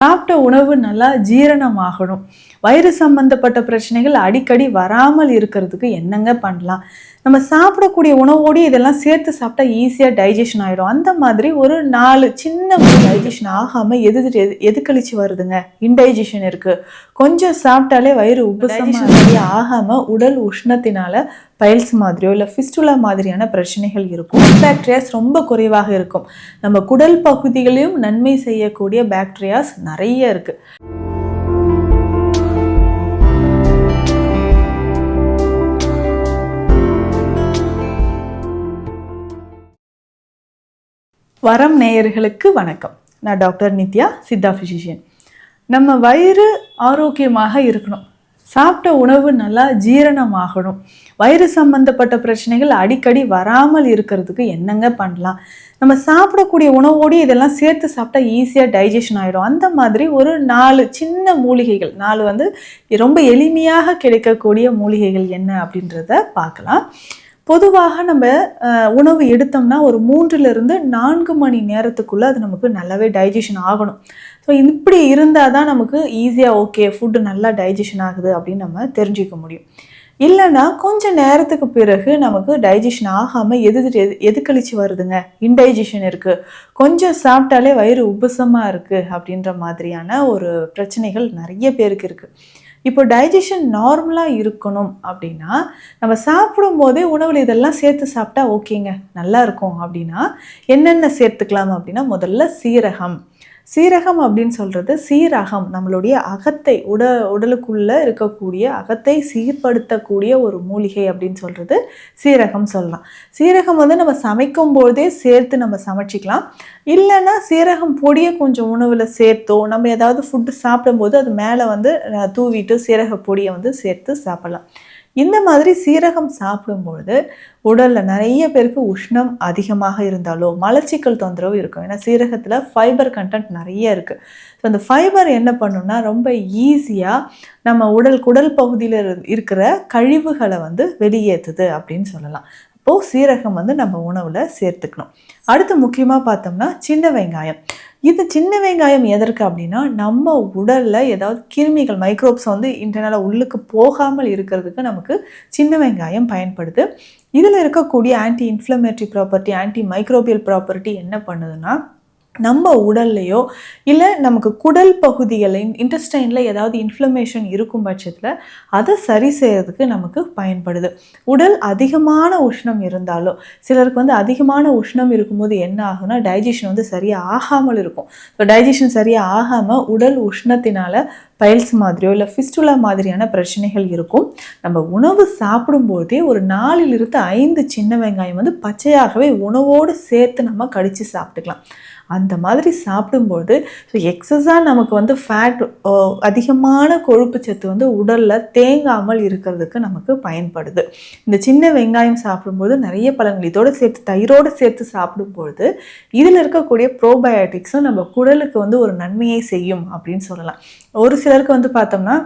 சாப்பிட்ட உணவு நல்லா ஜீரணமாகணும். வயிறு சம்பந்தப்பட்ட பிரச்சனைகள் அடிக்கடி வராமல் இருக்கிறதுக்கு என்னங்க பண்ணலாம்? நம்ம சாப்பிடக்கூடிய உணவோடு இதெல்லாம் சேர்த்து சாப்பிட்டா ஈஸியாக டைஜஷன் ஆகிடும். அந்த மாதிரி ஒரு 4 சின்ன டைஜஷன் ஆகாமல் எது கழிச்சு வருதுங்க? இன்டைஜஷன் இருக்குது. கொஞ்சம் சாப்பிட்டாலே வயிறு உபசமாக ஆகாமல் உடல் உஷ்ணத்தினால பைல்ஸ் மாதிரியோ இல்லை ஃபிஸ்டுலா மாதிரியான பிரச்சனைகள் இருக்கும். பாக்டீரியாஸ் ரொம்ப குறைவாக இருக்கும். நம்ம குடல் பகுதிகளையும் நன்மை செய்யக்கூடிய பாக்டீரியாஸ் நிறைய இருக்குது. வரம் நேயர்களுக்கு வணக்கம். நான் டாக்டர் நித்யா, சித்தா ஃபிசிஷியன். நம்ம வயிறு ஆரோக்கியமாக இருக்கணும், சாப்பிட்ட உணவு நல்லா ஜீரணமாகணும், வயிறு சம்பந்தப்பட்ட பிரச்சனைகள் அடிக்கடி வராமல் இருக்கிறதுக்கு என்னங்க பண்ணலாம்? நம்ம சாப்பிடக்கூடிய உணவோடு இதெல்லாம் சேர்த்து சாப்பிட்டா ஈஸியாக டைஜஷன் ஆகிடும். அந்த மாதிரி ஒரு 4 சின்ன மூலிகைகள், 4 ரொம்ப எளிமையாக கிடைக்கக்கூடிய மூலிகைகள் என்ன அப்படின்றத பார்க்கலாம். பொதுவாக நம்ம உணவு எடுத்தோம்னா ஒரு 3லிருந்து 4 மணி நேரத்துக்குள்ளே அது நமக்கு நல்லாவே டைஜஷன் ஆகணும். ஸோ இப்படி இருந்தால் தான் நமக்கு ஈஸியாக ஓகே ஃபுட்டு நல்லா டைஜஷன் ஆகுது அப்படின்னு நம்ம தெரிஞ்சிக்க முடியும். இல்லைன்னா கொஞ்சம் நேரத்துக்கு பிறகு நமக்கு டைஜஷன் ஆகாமல் எது கழிச்சு வருதுங்க? இன்டைஜஷன் இருக்குது, கொஞ்சம் சாப்பிட்டாலே வயிறு உபசமாக இருக்குது அப்படின்ற மாதிரியான ஒரு பிரச்சனைகள் நிறைய பேருக்கு இருக்குது. இப்போ டைஜஷன் நார்மலாக இருக்கணும் அப்படின்னா நம்ம சாப்பிடும் போதே உணவில் இதெல்லாம் சேர்த்து சாப்பிட்டா ஓகேங்க நல்லா இருக்கும். அப்படின்னா என்னென்ன சேர்த்துக்கலாம் அப்படின்னா, முதல்ல சீரகம் அப்படின்னு சொல்கிறது சீரகம் நம்மளுடைய அகத்தை உடலுக்குள்ளே இருக்கக்கூடிய அகத்தை சீர்படுத்தக்கூடிய ஒரு மூலிகை அப்படின்னு சொல்கிறது சீரகம் சொல்லலாம். சீரகம் நம்ம சமைக்கும் போதே சேர்த்து நம்ம சமைச்சிக்கலாம். இல்லைன்னா சீரகம் பொடியை கொஞ்சம் உணவில் சேர்த்தோ நம்ம ஏதாவது ஃபுட்டு சாப்பிடும்போது அது மேலே தூவிட்டு சீரக பொடியை சேர்த்து சாப்பிடலாம். இந்த மாதிரி சீரகம் சாப்பிடும்பொழுது உடலில் நிறைய பேருக்கு உஷ்ணம் அதிகமாக இருந்தாலோ மலச்சிக்கல் தொந்தரவு இருக்கும். ஏன்னா சீரகத்தில் ஃபைபர் கண்டென்ட் நிறைய இருக்குது. ஸோ அந்த ஃபைபர் என்ன பண்ணுன்னா ரொம்ப ஈஸியாக நம்ம குடல் பகுதியில் இருக்கிற கழிவுகளை வெளியேற்றுது அப்படின்னு சொல்லலாம். அப்போது சீரகம் நம்ம உணவில் சேர்த்துக்கணும். அடுத்து முக்கியமாக பார்த்தோம்னா சின்ன வெங்காயம். இது சின்ன வெங்காயம் எதற்கு அப்படின்னா, நம்ம உடலில் ஏதாவது கிருமிகள் மைக்ரோப்ஸ் இன்டர்னலாக உள்ளுக்கு போகாமல் இருக்கிறதுக்கு நமக்கு சின்ன வெங்காயம் பயன்படுது. இதில் இருக்கக்கூடிய anti inflammatory property, anti microbial property என்ன பண்ணுதுன்னா, நம்ம உடல்லையோ இல்லை நமக்கு குடல் பகுதிகளின் இன்டெஸ்டைனில் ஏதாவது இன்ஃப்ளமேஷன் இருக்கும் பட்சத்தில் அதை சரி செய்கிறதுக்கு நமக்கு பயன்படுது. உடல் அதிகமான உஷ்ணம் இருந்தாலோ சிலருக்கு அதிகமான உஷ்ணம் இருக்கும்போது என்ன ஆகுனா டைஜஷன் சரியாக ஆகாமல் இருக்கும். ஸோ டைஜஷன் சரியாக ஆகாமல் உடல் உஷ்ணத்தினால பைல்ஸ் மாதிரியோ இல்லை ஃபிஸ்டுலா மாதிரியான பிரச்சனைகள் இருக்கும். நம்ம உணவு சாப்பிடும்போதே ஒரு 4லிருந்து 5 சின்ன வெங்காயம் பச்சையாகவே உணவோடு சேர்த்து நம்ம கடித்து சாப்பிட்டுக்கலாம். அந்த மாதிரி சாப்பிடும்போது எக்ஸஸாக நமக்கு ஃபேட் அதிகமான கொழுப்பு சத்து உடலில் தேங்காமல் இருக்கிறதுக்கு நமக்கு பயன்படுது. இந்த சின்ன வெங்காயம் சாப்பிடும்போது நிறைய பலன்கள், இதோடு சேர்த்து தயிரோடு சேர்த்து சாப்பிடும்பொழுது இதில் இருக்கக்கூடிய ப்ரோபயோட்டிக்ஸும் நம்ம குடலுக்கு ஒரு நன்மையை செய்யும் அப்படின்னு சொல்லலாம். ஒரு சிலருக்கு பார்த்தோம்னா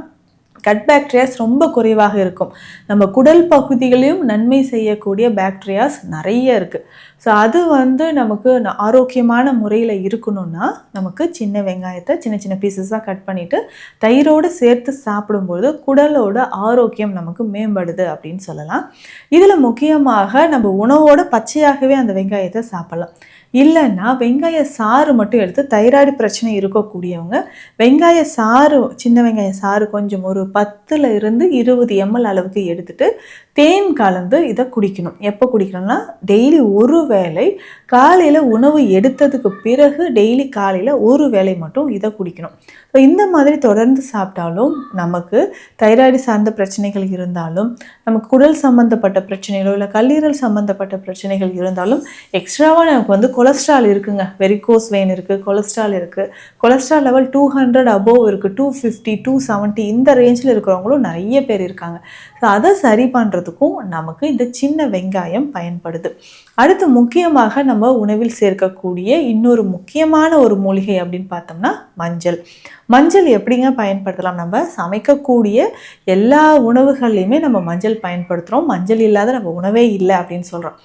கட் பாக்டீரியாஸ் ரொம்ப குறைவாக இருக்கும். நம்ம குடல் பகுதிகளையும் நன்மை செய்யக்கூடிய பாக்டீரியாஸ் நிறைய இருக்குது. ஸோ அது நமக்கு ஆரோக்கியமான முறையில் இருக்கணும்னா நமக்கு சின்ன வெங்காயத்தை சின்ன சின்ன பீசஸாக கட் பண்ணிவிட்டு தயிரோடு சேர்த்து சாப்பிடும்போது குடலோட ஆரோக்கியம் நமக்கு மேம்படுது அப்படின்னு சொல்லலாம். இதில் முக்கியமாக நம்ம உணவோட பச்சையாகவே அந்த வெங்காயத்தை சாப்பிடலாம். இல்லைன்னா வெங்காய சாறு மட்டும் எடுத்து தைராய்டு பிரச்சனை இருக்கக்கூடியவங்க வெங்காய சாறு, சின்ன வெங்காய சாறு கொஞ்சம் ஒரு 10லிருந்து 20 ml அளவுக்கு எடுத்துட்டு தேன் கலந்து இதை குடிக்கணும். எப்போ குடிக்கணும்னா டெய்லி ஒரு வேளை, காலையில் உணவு எடுத்ததுக்கு பிறகு டெய்லி காலையில் ஒரு வேளை மட்டும் இதை குடிக்கணும். ஸோ இந்த மாதிரி தொடர்ந்து சாப்பிட்டாலும் நமக்கு தைராய்டு சார்ந்த பிரச்சனைகள் இருந்தாலும், நமக்கு குடல் சம்மந்தப்பட்ட பிரச்சனைகளோ இல்லை கல்லீரல் சம்மந்தப்பட்ட பிரச்சனைகள் இருந்தாலும் எக்ஸ்ட்ராவாக நமக்கு கொலஸ்ட்ரால் இருக்குங்க, வெரிகோஸ் வெயின் இருக்குது, கொலஸ்ட்ரால் இருக்குது, கொலஸ்ட்ரால் லெவல் 200 அபோவ் இருக்குது, 250 270 இந்த ரேஞ்சில் இருக்கிறவங்களும் நிறைய பேர் இருக்காங்க. ஸோ அதை சரி பண்ணுறதுக்கும் நமக்கு இந்த சின்ன வெங்காயம் பயன்படுது. அடுத்து முக்கியமாக நம்ம உணவில் சேர்க்கக்கூடிய இன்னொரு முக்கியமான ஒரு மூலிகை அப்படின்னு பார்த்தோம்னா மஞ்சள் எப்படிங்க பயன்படுத்தலாம்? நம்ம சமைக்கக்கூடிய எல்லா உணவுகள்லையுமே நம்ம மஞ்சள் பயன்படுத்துகிறோம். மஞ்சள் இல்லாத நம்ம உணவே இல்லை அப்படின்னு சொல்கிறோம்.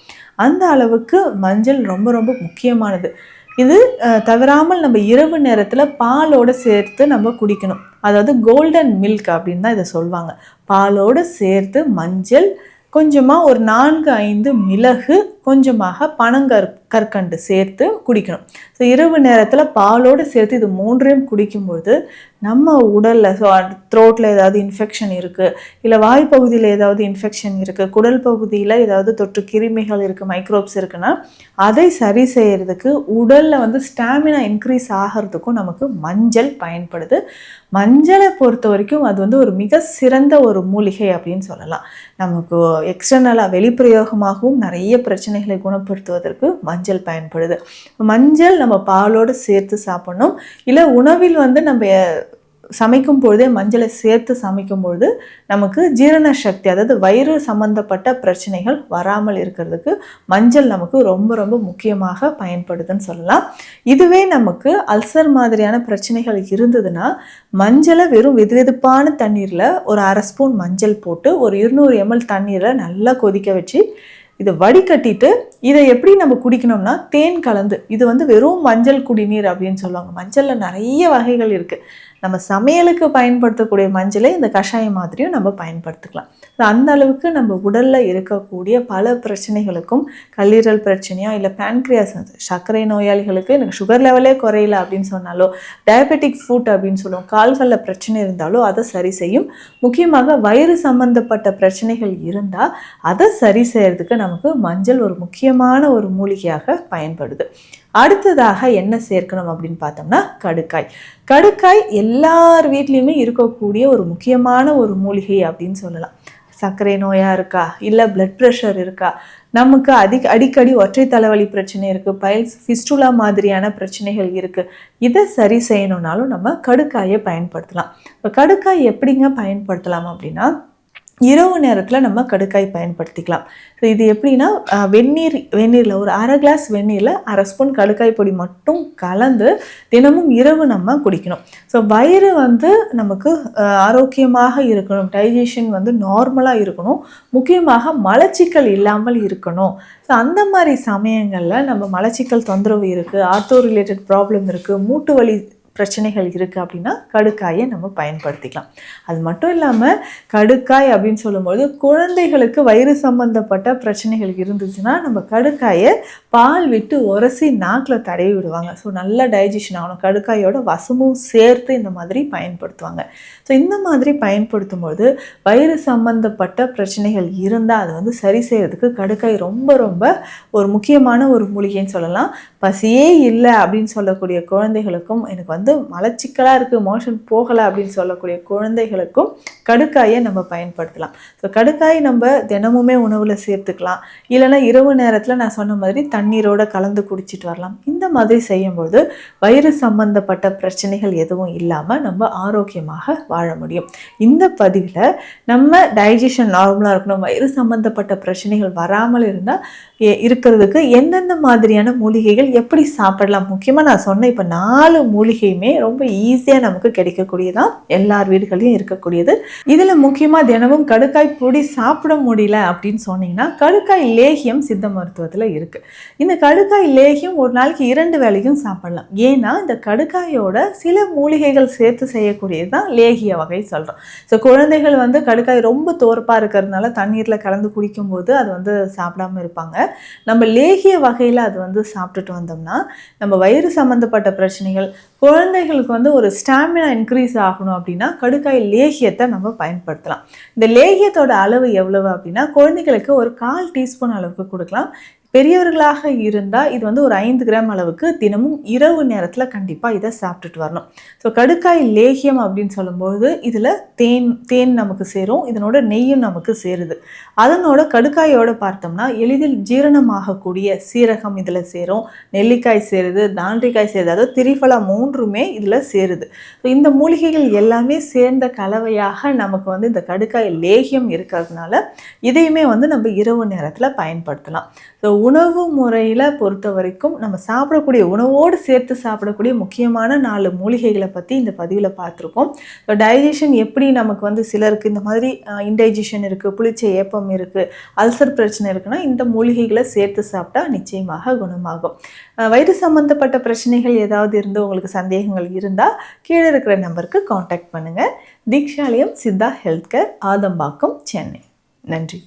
அந்த அளவுக்கு மஞ்சள் ரொம்ப ரொம்ப முக்கியமானது. இது தவறாமல் நம்ம இரவு நேரத்தில் பாலோடு சேர்த்து நம்ம குடிக்கணும். அதாவது கோல்டன் மில்க் அப்படின்னு தான் இதை சொல்லுவாங்க. பாலோடு சேர்த்து மஞ்சள், கொஞ்சமாக ஒரு 4-5 மிளகு, கொஞ்சமாக கற்கண்டு சேர்த்து குடிக்கணும். ஸோ இரவு நேரத்தில் பாலோடு சேர்த்து இது 3ஐயும் குடிக்கும்போது நம்ம உடலில், ஸோ த்ரோட்டில் ஏதாவது இன்ஃபெக்ஷன் இருக்குது, இல்லை வாய்ப்பகுதியில் ஏதாவது இன்ஃபெக்ஷன் இருக்குது, குடல் பகுதியில் ஏதாவது தொற்று கிருமிகள் இருக்குது, மைக்ரோப்ஸ் இருக்குன்னா அதை சரி செய்கிறதுக்கு, உடலில் ஸ்டாமினா இன்க்ரீஸ் ஆகிறதுக்கும் நமக்கு மஞ்சள் பயன்படுது. மஞ்சளை பொறுத்த வரைக்கும் அது ஒரு மிக சிறந்த ஒரு மூலிகை அப்படின்னு சொல்லலாம். நமக்கு எக்ஸ்டர்னலாக வெளிப்பிரயோகமாகவும் நிறைய பிரச்சனைகளை குணப்படுத்துவதற்கு மஞ்சள் பயன்படுது. மஞ்சள் நம்ம பாலோடு சேர்த்து சாப்பிடணும். இல்லை உணவில் நம்ம சமைக்கும் பொழுதே மஞ்சளை சேர்த்து சமைக்கும் பொழுது நமக்கு ஜீரண சக்தி, அதாவது வயிறு சம்பந்தப்பட்ட பிரச்சனைகள் வராமல் இருக்கிறதுக்கு மஞ்சள் நமக்கு ரொம்ப ரொம்ப முக்கியமாக பயன்படுதுன்னு சொல்லலாம். இதுவே நமக்கு அல்சர் மாதிரியான பிரச்சனைகள் இருந்ததுன்னா மஞ்சளை வெறும் வெதுவெதுப்பான தண்ணீரில் ஒரு 1/2 ஸ்பூன் மஞ்சள் போட்டு ஒரு 200 ml தண்ணீரில் நல்லா கொதிக்க வச்சு இதை வடிகட்டிட்டு இதை எப்படி நம்ம குடிக்கணும்னா தேன் கலந்து, இது வெறும் மஞ்சள் குடிநீர் அப்படின்னு சொல்லுவாங்க. மஞ்சளில் நிறைய வகைகள் இருக்குது. நம்ம சமையலுக்கு பயன்படுத்தக்கூடிய மஞ்சளை இந்த கஷாயம் மாதிரியும் நம்ம பயன்படுத்திக்கலாம். அந்த அளவுக்கு நம்ம உடலில் இருக்கக்கூடிய பல பிரச்சனைகளுக்கும், கல்லீரல் பிரச்சனையா இல்லை பேன்க்ரியாஸ், சர்க்கரை நோயாளிகளுக்கு எனக்கு சுகர் லெவலே குறையல அப்படின்னு சொன்னாலோ, டயபெட்டிக் ஃபுட் அப்படின்னு சொல்லுவோம், கால்களில் பிரச்சனை இருந்தாலோ அதை சரி செய்யும். முக்கியமாக வயிறு சம்பந்தப்பட்ட பிரச்சனைகள் இருந்தால் அதை சரி செய்யறதுக்கு நமக்கு மஞ்சள் ஒரு முக்கியமான ஒரு மூலிகையாக பயன்படுது. அடுத்ததாக என்ன சேர்க்கணும் அப்படின்னு பார்த்தோம்னா கடுக்காய். கடுக்காய் எல்லார் வீட்லேயுமே இருக்கக்கூடிய ஒரு முக்கியமான ஒரு மூலிகை அப்படின்னு சொல்லலாம். சர்க்கரை நோயாக இருக்கா, இல்லை பிளட் ப்ரெஷர் இருக்கா, நமக்கு அடிக்கடி ஒற்றை தலைவலி பிரச்சனை இருக்குது, பைல்ஸ், ஃபிஸ்டுலா மாதிரியான பிரச்சனைகள் இருக்குது, இதை சரி செய்யணுன்னாலும் நம்ம கடுக்காயை பயன்படுத்தலாம். இப்போ கடுக்காய் எப்படிங்க பயன்படுத்தலாம் அப்படின்னா, இரவு நேரத்தில் நம்ம கடுக்காய் பயன்படுத்திக்கலாம். ஸோ இது எப்படின்னா, வெந்நீரில் ஒரு 1/2 கிளாஸ் வெந்நீரில் 1/2 ஸ்பூன் கடுக்காய் பொடி மட்டும் கலந்து தினமும் இரவு நம்ம குடிக்கணும். ஸோ வயிறு நமக்கு ஆரோக்கியமாக இருக்கணும், டைஜஷன் நார்மலாக இருக்கணும், முக்கியமாக மலச்சிக்கல் இல்லாமல் இருக்கணும். ஸோ அந்த மாதிரி சமயங்களில் நம்ம மலச்சிக்கல் தொந்தரவு இருக்குது, ஆர்த்தோ ரிலேட்டட் ப்ராப்ளம் இருக்குது, மூட்டு வலி பிரச்சனைகள் இருக்குது அப்படின்னா கடுக்காயை நம்ம பயன்படுத்திக்கலாம். அது மட்டும் இல்லாமல் கடுக்காய் அப்படின்னு சொல்லும்போது குழந்தைகளுக்கு வயிறு சம்பந்தப்பட்ட பிரச்சனைகள் இருந்துச்சுன்னா நம்ம கடுக்காயை பால் விட்டு உரசி நாக்கில் தடவி விடுவாங்க. ஸோ நல்ல டைஜஷன் ஆகணும். கடுக்காயோட வசமும் சேர்த்து இந்த மாதிரி பயன்படுத்துவாங்க. ஸோ இந்த மாதிரி பயன்படுத்தும் போது வயிறு சம்பந்தப்பட்ட பிரச்சனைகள் இருந்தால் அது சரி செய்கிறதுக்கு கடுக்காய் ரொம்ப ரொம்ப ஒரு முக்கியமான ஒரு மூலிகைன்னு சொல்லலாம். பசியே இல்லை அப்படின்னு சொல்லக்கூடிய குழந்தைகளுக்கும், எனக்கு மலச்சிக்கலாக இருக்குது, மோஷன் போகலை அப்படின்னு சொல்லக்கூடிய குழந்தைகளுக்கும் கடுக்காயை நம்ம பயன்படுத்தலாம். ஸோ கடுக்காய் நம்ம தினமுமே உணவில் சேர்த்துக்கலாம். இல்லைன்னா இரவு நேரத்தில் நான் சொன்ன மாதிரி தண்ணீரோடு கலந்து குடிச்சிட்டு வரலாம். இந்த மாதிரி செய்யும்போது வயிறு சம்பந்தப்பட்ட பிரச்சனைகள் எதுவும் இல்லாமல் நம்ம ஆரோக்கியமாக வாழ முடியும். இந்த பதிவில் நம்ம டைஜஷன் நார்மலாக இருக்கணும், வயிறு சம்பந்தப்பட்ட பிரச்சனைகள் வராமல் இருந்தால் இருக்கிறதுக்கு எந்தெந்த மாதிரியான மூலிகைகள் எப்படி சாப்பிடலாம், முக்கியமாக நான் சொன்ன இப்போ 4 மூலிகையுமே ரொம்ப ஈஸியாக நமக்கு கிடைக்கக்கூடியதான், எல்லார் வீடுகளையும் இருக்கக்கூடியது. இதில் முக்கியமாக தினமும் கடுக்காய் பொடி சாப்பிட முடியல அப்படின்னு சொன்னீங்கன்னா கடுக்காய் லேகியம் சித்த மருத்துவத்தில் இருக்குது. இந்த கடுக்காய் லேகியம் ஒரு நாளைக்கு 2 வேளையும் சாப்பிடலாம். ஏன்னா இந்த கடுக்காயோட சில மூலிகைகள் சேர்த்து செய்யக்கூடியது தான் லேகிய வகை சொல்கிறோம். ஸோ குழந்தைகள் கடுக்காய் ரொம்ப தோற்பாக இருக்கிறதுனால தண்ணீரில் கலந்து குடிக்கும்போது அது சாப்பிடாமல் இருப்பாங்க. நம்ம லேகிய வகையில் அது சாப்பிட்டுட்டு வந்தோம்னா நம்ம வயிறு சம்மந்தப்பட்ட பிரச்சனைகள், குழந்தைகளுக்கு ஒரு ஸ்டாமினா இன்க்ரீஸ் ஆகணும் அப்படின்னா கடுக்காய் லேகியத்தை நம்ம பயன்படுத்தலாம். இந்த லேகியத்தோட அளவு எவ்வளவு அப்படின்னா குழந்தைகளுக்கு ஒரு 1/4 டீஸ்பூன் அளவுக்கு கொடுக்கலாம். பெரியவர்களாக இருந்தால் இது ஒரு 5 கிராம் அளவுக்கு தினமும் இரவு நேரத்தில் கண்டிப்பாக இதை சாப்பிட்டுட்டு வரணும். ஸோ கடுக்காய் லேகியம் அப்படின்னு சொல்லும்போது இதில் தேன் நமக்கு சேரும், இதனோட நெய்யும் நமக்கு சேருது. அதனோட கடுக்காயோடு பார்த்தோம்னா எளிதில் ஜீரணமாகக்கூடிய சீரகம் இதில் சேரும், நெல்லிக்காய் சேருது, தாண்டிக்காய் சேருது, அதாவது திரிஃபலா 3மே இதில் சேருது. ஸோ இந்த மூலிகைகள் எல்லாமே சேர்ந்த கலவையாக நமக்கு இந்த கடுக்காய் லேகியம் இருக்கிறதுனால இதையுமே நம்ம இரவு நேரத்தில் பயன்படுத்தலாம். ஸோ உணவு முறையில் பொறுத்த வரைக்கும் நம்ம சாப்பிடக்கூடிய உணவோடு சேர்த்து சாப்பிடக்கூடிய முக்கியமான 4 மூலிகைகளை பற்றி இந்த பதிவில் பார்த்துருக்கோம். ஸோ டைஜஷன் எப்படி நமக்கு வந்து சிலருக்கு இந்த மாதிரி இன்டைஜஷன் இருக்குது, புளிச்ச ஏப்பம் இருக்குது, அல்சர் பிரச்சனை இருக்குன்னா இந்த மூலிகைகளை சேர்த்து சாப்பிட்டா நிச்சயமாக குணமாகும். வயிறு சம்மந்தப்பட்ட பிரச்சனைகள் ஏதாவது இருந்து உங்களுக்கு சந்தேகங்கள் இருந்தால் கீழே இருக்கிற நம்பருக்கு காண்டாக்ட் பண்ணுங்கள். Deekshalayam Siddha health care, Adambakkam, Chennai. நன்றி.